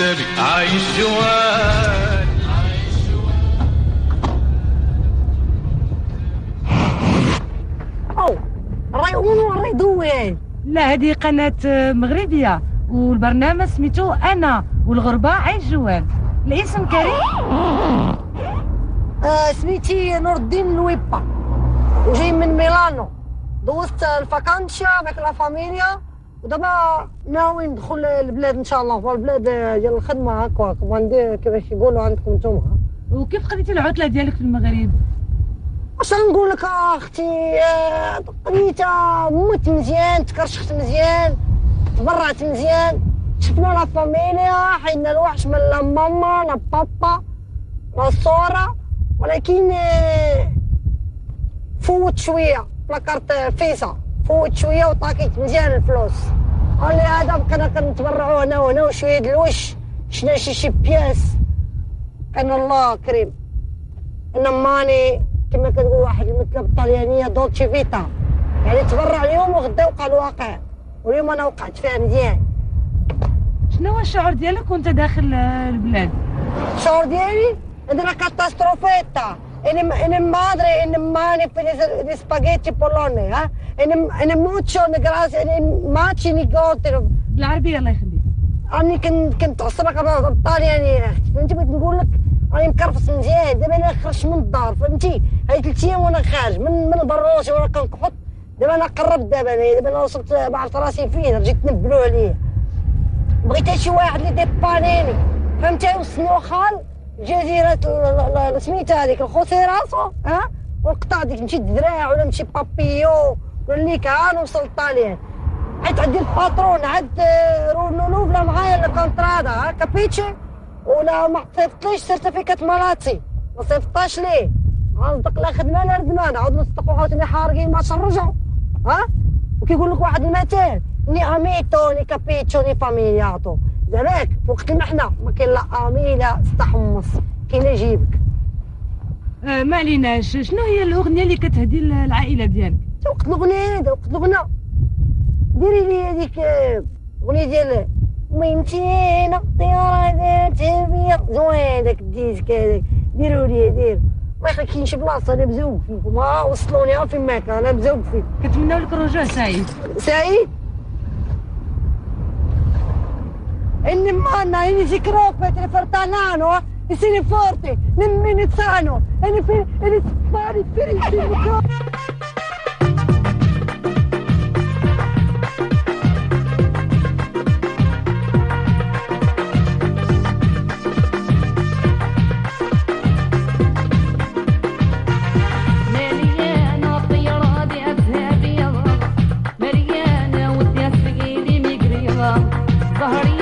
بالي عايش جوال. او الراي دوين. لا هذه قناة مغربية والبرنامج سميتو أنا والغربة عايش جوال. الاسم كريم؟ سميتي نور الدين لويبا وجاي من ميلانو. دوزت الفاكانشا مع لا فاميليا ودابا ناوي ندخل البلاد ان شاء الله. هو البلاد ديال الخدمه هكا كما كيفاش يقولوا عندكم نتوما. وكيف قضيتي العطلة ديالك في المغرب؟ واش نقول لك اختي، قضيتها مت مزيان، تكرشخت مزيان، تبرعت مزيان، شفنا لا فاميليا، حيدنا الوحش من لا ماما لا بابا لا صورة، ولكن فوت شويه لاكارت فيزا، فوت شويه وطاكيت مزيان الفلوس. قال لي هذا بقينا كنتبرعوا هنا وهنا وشويه د الوش، شنا شي بياس. كان الله كريم انا ماني كما كتقول واحد المثل بالطليانيه دولتشي فيتا، يعني تبرع اليوم وغدا وقع الواقع، واليوم انا وقعت فيها مزيان. شنو هو الشعور ديالك وانت داخل البلاد؟ الشعور ديالي عندنا كاتاستروفيتا، إن مادري إن ماني في السباغيتي بولوني، ها إن موتشو نجراس إن ماتشي نيجوتي بالعربية الله يخليك. راني كنت عصرك بالطالياني يا اختي، فهمتي بغيت نقول لك راني مكرفص مزيان. دابا انا خرجت من الدار، فهمتي، هاي 3 ايام وانا خارج من البروسي وانا كنكحط. دابا انا قربت، دابا انا وصلت ما عرفت راسي فين، رجيت تنبلوا عليا. بغيت شي واحد اللي ديبانيني، فهمتي، وصلوا خال جزيرة سميتها هذيك الخوسيراسو، ها، ونقطع ديك نمشي الذراع ولا نمشي بابيو ولا ليك ها نوصل للطاليان. حيت عندي الباترون عاد رونوفلا معايا الكونترادا، ها كابيتشي، ولا ما صيفطليش سيرتيفيكات مالاتي، ما صيفطاش ليه. غنصدق لا خدمه لا ردمان، عاود نصدقوا عاوتاني حارقين ما نرجعوا، ها. وكيقول لك واحد المثال، ني اميتو ني كابيتشو ني فاميلياتو، زعماك وقت المحنه ما كاين لا اميله تحمص، كاين اللي يجيبك. ما عليناش، شنو هي الاغنيه اللي كتهدي العائله ديالك؟ وقت الاغنيه وقت الاغنيه ديري لي هذيك الاغنيه ديال ميمتينا طياره ذات البيض، زوين داك الديسك هذاك، ديروا لي دير ما كاين شي بلاصه انا مزوق فيكم، ما وصلوني فين ما كان، انا مزوق فيك. كنتمناو لك رجوع سعيد. سعيد اني مانا اني ذكروك بتري فرتانانو يصير فورتي نمي نتسانو اني في اني سباري في المكان. ظهري